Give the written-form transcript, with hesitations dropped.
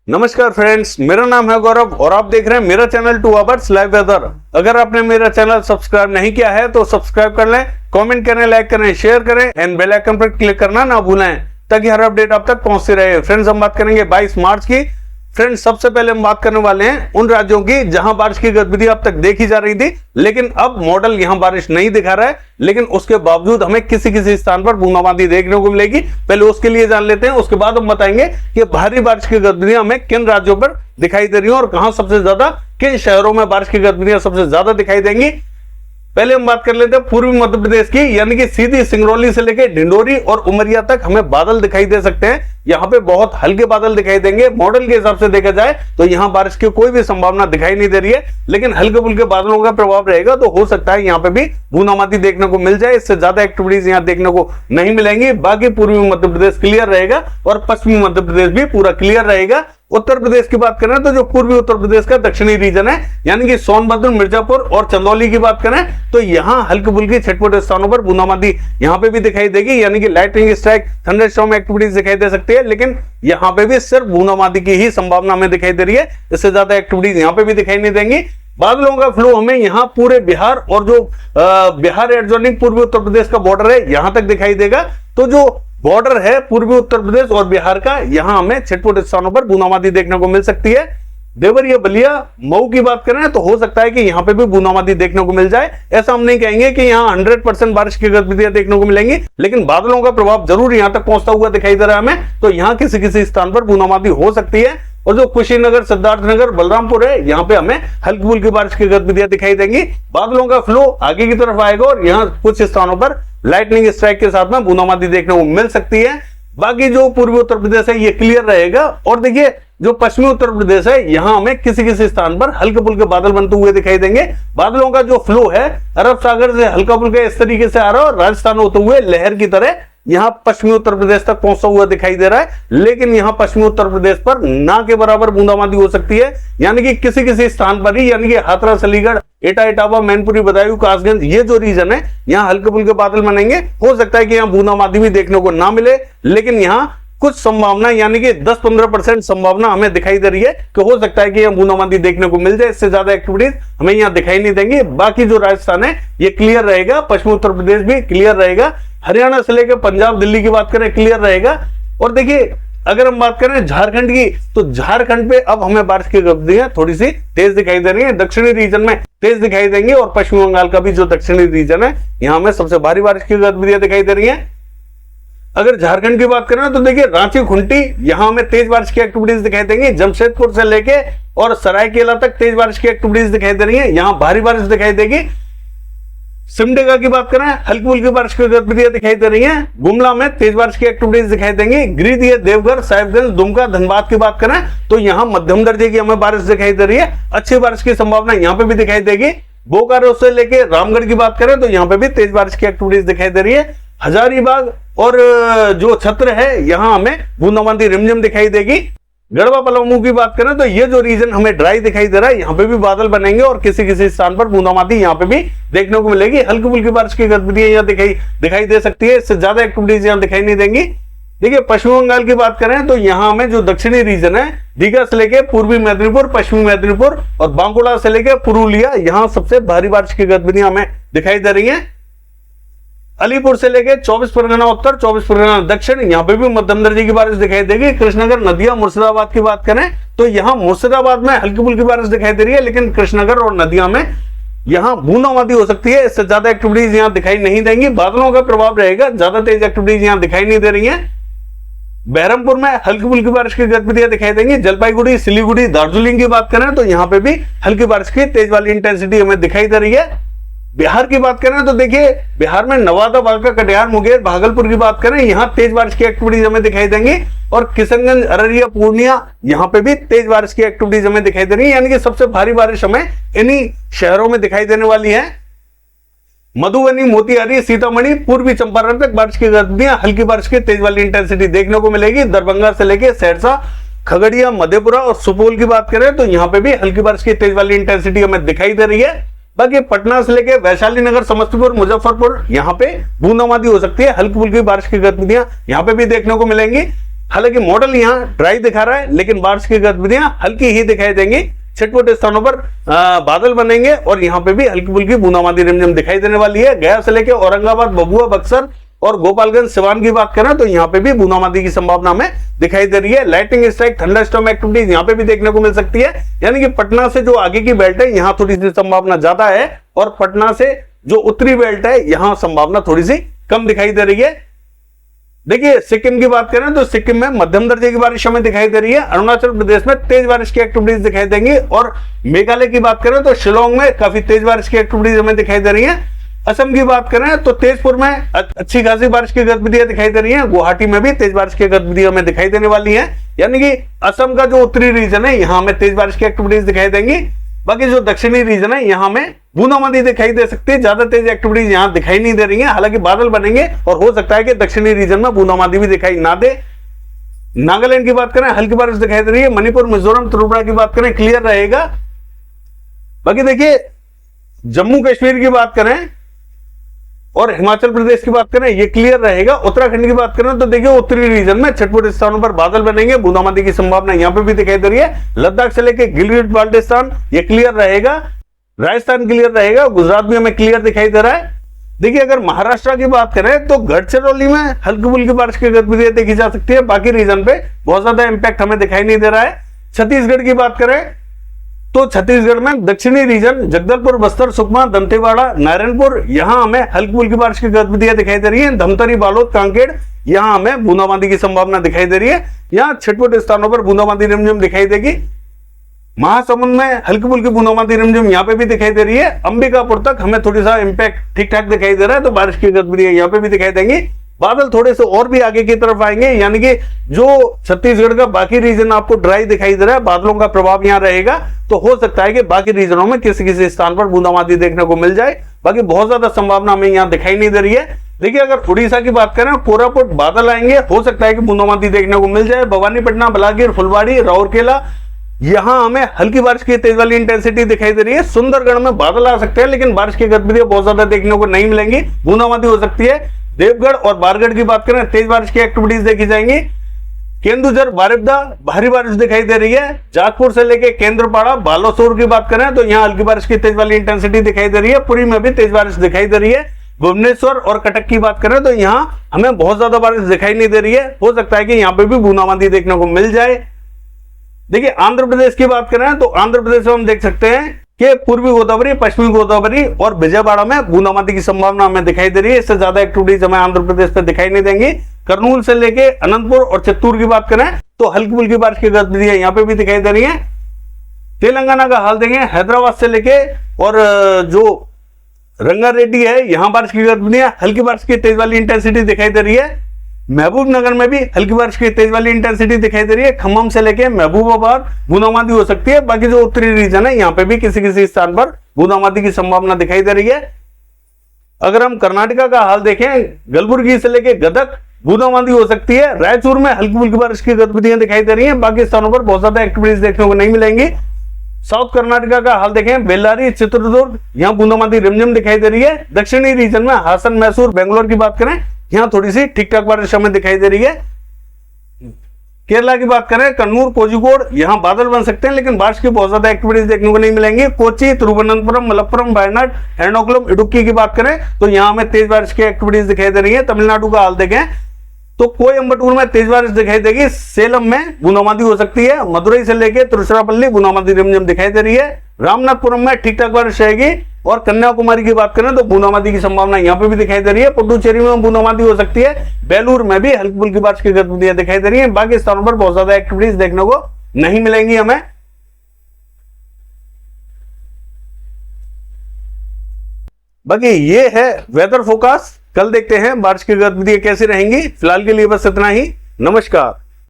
नमस्कार फ्रेंड्स, मेरा नाम है गौरव और आप देख रहे हैं मेरा चैनल 2 आवर्स लाइव वेदर। अगर आपने मेरा चैनल सब्सक्राइब नहीं किया है तो सब्सक्राइब कर लें, कमेंट करें, लाइक करें, शेयर करें एंड बेल आइकन पर क्लिक करना ना भूलें ताकि हर अपडेट आप तक पहुंचती रहे। फ्रेंड्स, हम बात करेंगे 22 मार्च की। फ्रेंड्स, सबसे पहले हम बात करने वाले हैं उन राज्यों की जहां बारिश की गतिविधि अब तक देखी जा रही थी, लेकिन अब मॉडल यहां बारिश नहीं दिखा रहा है, लेकिन उसके बावजूद हमें किसी किसी स्थान पर बूंदाबांदी देखने को मिलेगी। पहले उसके लिए जान लेते हैं, उसके बाद हम बताएंगे कि भारी बारिश की गतिविधियां हमें किन राज्यों पर दिखाई दे रही है और कहां सबसे ज्यादा, किन शहरों में बारिश की गतिविधियां सबसे ज्यादा दिखाई देंगी। पहले हम बात कर लेते हैं पूर्वी मध्य प्रदेश की, यानी कि सीधी सिंगरौली से लेकर ढिंडोरी और उमरिया तक हमें बादल दिखाई दे सकते हैं। यहाँ पे बहुत हल्के बादल दिखाई देंगे। मॉडल के हिसाब से देखा जाए तो यहाँ बारिश की कोई भी संभावना दिखाई नहीं दे रही है, लेकिन हल्के फुल्के बादलों का प्रभाव रहेगा तो हो सकता है यहाँ पे भी बूंदाबांदी देखने को मिल जाए। इससे ज्यादा एक्टिविटीज यहाँ देखने को नहीं मिलेंगी। बाकी पूर्वी मध्य प्रदेश क्लियर रहेगा और पश्चिमी मध्य प्रदेश भी पूरा क्लियर रहेगा। उत्तर प्रदेश की बात करें तो जो पूर्वी उत्तर प्रदेश का दक्षिणी रीजन है, यानी कि सोनभद्र, मिर्जापुर और चंदौली की बात करें तो यहाँ हल्की फुल्की छिटपुट स्थानों पर बूंदाबांदी यहाँ पे भी दिखाई देगी, यानी कि लाइटनिंग स्ट्राइक, थंडरस्टॉर्म एक्टिविटीज दिखाई दे सकती है, लेकिन यहाँ पे भी सिर्फ बूंदाबांदी की ही संभावना हमें दिखाई दे रही है। इससे ज्यादा एक्टिविटीज यहाँ पे भी दिखाई नहीं देंगी। बादलों का फ्लो हमें यहाँ पूरे बिहार और जो बिहार एडजॉइनिंग पूर्वी उत्तर प्रदेश का बॉर्डर है यहां तक दिखाई देगा। तो जो बॉर्डर है पूर्वी उत्तर प्रदेश और बिहार का, यहां हमें छिटपुट स्थानों पर बूंदाबांदी देखने को मिल सकती है। देवरिया, बलिया, मऊ की बात करें तो हो सकता है कि यहां पे भी बूंदाबांदी देखने को मिल जाए। ऐसा हम नहीं कहेंगे कि यहां 100% बारिश की गतिविधियां देखने को मिलेंगी, लेकिन बादलों का प्रभाव जरूर यहां तक पहुंचता हुआ दिखाई दे रहा है हमें। तो यहां किसी किसी स्थान पर बूंदाबांदी हो सकती है। और जो कुशीनगर, सिद्धार्थनगर, बलरामपुर है, यहाँ पे हमें हल्की फुल्की बारिश की गतिविधियां दिखाई देंगी। बादलों का फ्लो आगे की तरफ आएगा और यहाँ कुछ स्थानों पर लाइटनिंग स्ट्राइक के साथ में बूंदाबांदी देखने को मिल सकती है। बाकी जो पूर्वी उत्तर प्रदेश है ये क्लियर रहेगा। और देखिए, जो पश्चिमी उत्तर प्रदेश है यहाँ हमें किसी किसी स्थान पर हल्के फुल्के बादल बनते हुए दिखाई देंगे। बादलों का जो फ्लो है अरब सागर से हल्का फुल्का इस तरीके से आ रहा है और राजस्थान होते हुए लहर की तरह यहाँ पश्चिमी उत्तर प्रदेश तक पहुंचता हुआ दिखाई दे रहा है, लेकिन यहाँ पश्चिमी उत्तर प्रदेश पर ना के बराबर बूंदाबांदी हो सकती है। यानी कि किसी किसी स्थान पर ही, यानी कि हाथरस, अलीगढ़, एटा, इटावा, मैनपुरी, बदायूं, कासगंज, ये जो रीजन है यहाँ हल्के फुल्के बादल बनेंगे। हो सकता है कि यहाँ बूंदाबांदी भी देखने को ना मिले, लेकिन यहाँ कुछ संभावना, यानी कि 10-15% संभावना हमें दिखाई दे रही है कि हो सकता है कि यहाँ बूंदाबांदी देखने को मिल जाए। इससे ज्यादा एक्टिविटीज हमें यहाँ दिखाई नहीं देंगी। बाकी जो राजस्थान है ये क्लियर रहेगा, पश्चिमी उत्तर प्रदेश भी क्लियर रहेगा, हरियाणा से लेकर पंजाब, दिल्ली की बात करें क्लियर रहेगा। और देखिए, अगर हम बात करें झारखंड की तो झारखंड पे अब हमें बारिश की गतिविधियां थोड़ी सी तेज दिखाई दे रही है। दक्षिणी रीजन में तेज दिखाई देंगी और पश्चिम बंगाल का भी जो दक्षिणी रीजन है यहाँ में सबसे भारी बारिश की गतिविधियां दिखाई दे रही है। अगर झारखंड की बात करें तो देखिए, रांची, खुंटी, यहां हमें तेज बारिश की एक्टिविटीज दिखाई देंगी। जमशेदपुर से लेके और सरायकेला तक तेज बारिश की एक्टिविटीज दिखाई दे रही है, यहां भारी बारिश दिखाई देगी। सिमडेगा की बात करें, हल्की फुल्की बारिश की गतिविधियां दिखाई दे रही हैं। गुमला में तेज बारिश की एक्टिविटीज दिखाई देंगी। गिरिडीह, देवघर, साहिबगंज, दुमका, धनबाद की बात करें तो यहां मध्यम दर्जे की हमें बारिश दिखाई दे रही है। अच्छी बारिश की संभावना यहां पे भी दिखाई देगी। बोकारो से लेके रामगढ़ की बात करें तो यहां पे भी तेज बारिश की एक्टिविटीज दिखाई दे रही है। हजारीबाग और जो छत्र है यहाँ हमें बूंदाबांदी रिमझिम दिखाई देगी। गढ़वा, पलामू की बात करें तो ये जो रीजन हमें ड्राई दिखाई दे रहा है, यहाँ पे भी बादल बनेंगे और किसी किसी स्थान पर बूंदाबांदी यहाँ पे भी देखने को मिलेगी। हल्की फुल्की बारिश की गतिविधियां यहाँ दिखाई दे सकती है। इससे ज्यादा एक्टिविटीज यहाँ दिखाई नहीं देंगी। देखिए, पश्चिम बंगाल की बात करें तो यहाँ हमें जो दक्षिणी रीजन है, दीघा से लेके पूर्वी मेदिनीपुर, पश्चिमी मेदिनीपुर और बांकुड़ा से लेके पुरुलिया, यहाँ सबसे भारी बारिश की गतिविधियां हमें दिखाई दे रही है। अलीपुर से लेके 24 परगना उत्तर, 24 परगना दक्षिण, यहाँ पे भी मध्यम दर्जे की बारिश दिखाई देगी। कृष्णनगर, नदिया, मुर्शिदाबाद की बात करें तो यहाँ मुर्शिदाबाद में हल्की फुल्की बारिश दिखाई दे रही है, लेकिन कृष्णनगर और नदिया में यहाँ बूंदाबांदी हो सकती है। इससे ज्यादा एक्टिविटीज यहाँ दिखाई नहीं देंगी। बादलों का प्रभाव रहेगा, ज्यादा तेज एक्टिविटीज यहाँ दिखाई नहीं दे रही है। बहरमपुर में हल्की फुल्की बारिश की गतिविधियां दिखाई देंगी। जलपाईगुड़ी, सिलीगुड़ी, दार्जिलिंग की बात करें तो यहाँ पे भी हल्की बारिश की तेज वाली इंटेंसिटी हमें दिखाई दे रही है। बिहार की बात करें तो देखिए, बिहार में नवादा, बांका, कटिहार, मुंगेर, भागलपुर की बात करें, यहाँ तेज बारिश की एक्टिविटीज हमें दिखाई देंगी। और किशनगंज, अररिया, पूर्णिया, यहाँ पे भी तेज बारिश की एक्टिविटीज हमें दिखाई दे रही है। यानी कि सबसे भारी बारिश हमें इन्हीं शहरों में दिखाई देने वाली है। मधुबनी, मोतिहारी, सीतामढ़ी, पूर्वी चंपारण तक बारिश की गतिविधियां, हल्की बारिश की तेज वाली इंटेंसिटी देखने को मिलेगी। दरभंगा से लेके सहरसा, खगड़िया, मधेपुरा और सुपौल की बात करें तो यहाँ पे भी हल्की बारिश की तेज वाली इंटेंसिटी हमें दिखाई दे रही है। बाकी पटना से लेके वैशाली नगर, समस्तीपुर, मुजफ्फरपुर, यहाँ पे बूंदाबांदी हो सकती है। हल्की फुल्की बारिश की गतिविधियां यहाँ पे भी देखने को मिलेंगी। हालांकि मॉडल यहाँ ड्राई दिखा रहा है, लेकिन बारिश की गतिविधियां हल्की ही दिखाई देंगी। छिटपुट स्थानों पर बादल बनेंगे और यहाँ पे भी हल्की फुल्की बूंदाबांदी रिमझिम दिखाई देने वाली है। गया से लेकर औरंगाबाद, भभुआ, बक्सर और गोपालगंज, सिवान की बात करें तो यहाँ पे भी बूंदाबांदी की संभावना हमें दिखाई दे रही है। लाइटनिंग स्ट्राइक, थंडरस्टॉर्म एक्टिविटीज यहाँ पे भी देखने को मिल सकती है। यानी कि पटना से जो आगे की बेल्ट है यहाँ थोड़ी सी संभावना ज्यादा है, और पटना से जो उत्तरी बेल्ट है यहाँ संभावना थोड़ी सी कम दिखाई दे रही है। देखिए सिक्किम की बात करें तो सिक्किम में मध्यम दर्जे की बारिश हमें दिखाई दे रही है। अरुणाचल प्रदेश में तेज बारिश की एक्टिविटीज दिखाई देंगी, और मेघालय की बात करें तो शिलोंग में काफी तेज बारिश की एक्टिविटीज हमें दिखाई दे रही है। असम की बात करें तो तेजपुर में अच्छी खासी बारिश की गतिविधियां दिखाई दे रही हैं। गुवाहाटी में भी तेज बारिश की गतिविधियां हमें दिखाई देने वाली हैं। यानी कि असम का जो उत्तरी रीजन है यहाँ हमें तेज बारिश की एक्टिविटीज दिखाई देंगी। बाकी जो दक्षिणी रीजन है यहाँ में बूंदाबांदी दिखाई दे सकती है, ज्यादा तेज एक्टिविटीज यहाँ दिखाई नहीं दे रही है। हालांकि बादल बनेंगे और हो सकता है कि दक्षिणी रीजन में बूंदाबांदी भी दिखाई ना दे। नागालैंड की बात करें हल्की बारिश दिखाई दे रही है। मणिपुर, मिजोरम, त्रिपुरा की बात करें क्लियर रहेगा। बाकी देखिए जम्मू कश्मीर की बात करें और हिमाचल प्रदेश की बात करें ये क्लियर रहेगा। उत्तराखंड की बात करें तो देखिए उत्तरी रीजन में छिटपुट स्थानों पर बादल बनेंगे, बूंदाबांदी की संभावना यहाँ पे भी दिखाई दे रही है। लद्दाख से लेकर गिलगित बाल्टिस्तान ये क्लियर रहेगा। राजस्थान क्लियर रहेगा। गुजरात भी हमें क्लियर दिखाई दे रहा है। देखिए अगर महाराष्ट्र की बात करें तो गढ़चिरौली में हल्की फुल्की बारिश की गतिविधियां देखी जा सकती है। बाकी रीजन पे बहुत ज्यादा इंपैक्ट हमें दिखाई नहीं दे रहा है। छत्तीसगढ़ की बात करें तो छत्तीसगढ़ में दक्षिणी रीजन जगदलपुर, बस्तर, सुकमा, दंतेवाड़ा, नारायणपुर यहाँ हमें हल्की फुल्की बारिश की गतिविधियां दिखाई दे रही है। धमतरी, बालोद, कांकेर यहाँ हमें बूंदाबांदी की संभावना दिखाई दे रही है। यहाँ छिटपुट स्थानों पर बूंदाबांदी रिमझिम दिखाई देगी। महासमुंद में हल्की फुल्की बूंदाबांदी रिमझिम यहाँ पे भी दिखाई दे रही है। अंबिकापुर तक हमें थोड़ी सा इंपैक्ट ठीक ठाक दिखाई दे रहा है, तो बारिश की गतिविधियां यहाँ पे भी दिखाई देंगी। बादल थोड़े से और भी आगे की तरफ आएंगे, यानी कि जो छत्तीसगढ़ का बाकी रीजन आपको ड्राई दिखाई दे रहा है, बादलों का प्रभाव यहाँ रहेगा, तो हो सकता है कि बाकी रीजनों में किसी किसी स्थान पर बूंदाबांदी देखने को मिल जाए। बाकी बहुत ज्यादा संभावना हमें यहाँ दिखाई नहीं दे रही है। देखिए अगर उड़ीसा की बात करें, कोरापुट बादल आएंगे, हो सकता है कि बूंदाबांदी देखने को मिल जाए। भवानीपटना, बलागीर, फुलबाड़ी, राउरकेला यहां हमें हल्की बारिश की तेज वाली इंटेंसिटी दिखाई दे रही है। सुंदरगढ़ में बादल आ सकते हैं, लेकिन बारिश की गतिविधियां बहुत ज्यादा देखने को नहीं मिलेंगी, बूंदाबांदी हो सकती है। देवगढ़ और बारगढ़ की बात करें तेज बारिश की एक्टिविटीज देखी जाएंगी। केंदुझर, बारिपदा भारी बारिश दिखाई दे रही है। जाजपुर से लेके केंद्रपाड़ा, बालासोर की बात करें तो यहाँ हल्की बारिश की तेज वाली इंटेंसिटी दिखाई दे रही है। पुरी में भी तेज बारिश दिखाई दे रही है। भुवनेश्वर और कटक की बात करें तो यहाँ हमें बहुत ज्यादा बारिश दिखाई नहीं दे रही है। हो सकता है कि यहाँ पे भी बूंदाबांदी देखने को मिल जाए। देखिए आंध्र प्रदेश की बात करें तो आंध्र प्रदेश में हम देख सकते हैं कि पूर्वी गोदावरी, पश्चिमी गोदावरी और विजयवाड़ा में बूंदाबांदी की संभावना हमें दिखाई दे रही है। इससे ज्यादा एक्टिविटीज हमें आंध्र प्रदेश पे दिखाई नहीं देंगी। कर्नूल से लेके अनंतपुर और चित्तूर की बात करें तो हल्की फुल्की बारिश की गतिविधियां यहाँ पे भी दिखाई दे रही है। तेलंगाना का हाल देखें, हैदराबाद से लेके और जो रंगारेड्डी है यहाँ बारिश की गतिविधियां, हल्की बारिश की तेज वाली इंटेंसिटी दिखाई दे रही है। महबूब नगर में भी हल्की बारिश की तेज वाली इंटेंसिटी दिखाई दे रही है। खम्मम से लेके महबूबाबाद बूंदाबांदी हो सकती है। बाकी जो उत्तरी रीजन है यहाँ पे भी किसी किसी स्थान पर बूंदाबांदी की संभावना दिखाई दे रही है। अगर हम कर्नाटका का हाल देखें, कलबुर्गी से लेके गदक बूंदाबांदी हो सकती है। रायचूर में हल्की फुल्की बारिश की गतिविधियां दिखाई दे रही है। बाकी स्थानों पर बहुत ज्यादा एक्टिविटीज देखने को नहीं मिलेंगी। साउथ कर्नाटका का हाल देखें, बेल्लारी, चित्रदुर्ग यहाँ बूंदाबांदी रिमझिम दिखाई दे रही है। दक्षिणी रीजन में हासन, मैसूर, बेंगलोर की बात करें यहाँ थोड़ी सी ठीक ठाक बारिश हमें दिखाई दे रही है। केरला की बात करें, कन्नूर, कोझिकोड यहाँ बादल बन सकते हैं, लेकिन बारिश की बहुत ज्यादा एक्टिविटीज देखने को नहीं मिलेंगी। कोची, तिरुवनंतपुरम, मलप्पुरम, वायनाड, एर्नाकुलम, इडुक्की की बात करें तो यहाँ हमें तेज बारिश की एक्टिविटीज दिखाई दे रही है। तमिलनाडु का हाल देखें तो कोयम्बटूर में तेज बारिश दिखाई देगी। सेलम में बूंदाबांदी हो सकती है। मदुरई से लेकर तिरुचिरापल्ली बूंदाबांदी रिमझिम दिखाई दे रही है। रामनाथपुरम में ठीक ठाक बारिश रहेगी। और कन्याकुमारी की बात करें तो बूंदाबांदी की संभावना यहाँ पे भी दिखाई दे रही है। पुडुचेरी में बूंदाबांदी हो सकती है। बेलूर में भी हल्की फुल्की बारिश की गतिविधियां दिखाई दे रही है। बाकी स्थानों पर बहुत ज्यादा एक्टिविटीज देखने को नहीं मिलेंगी हमें। बाकी ये है वेदर फोरकास्ट। कल देखते हैं बारिश की गतिविधियां कैसी रहेंगी। फिलहाल के लिए बस इतना ही। नमस्कार।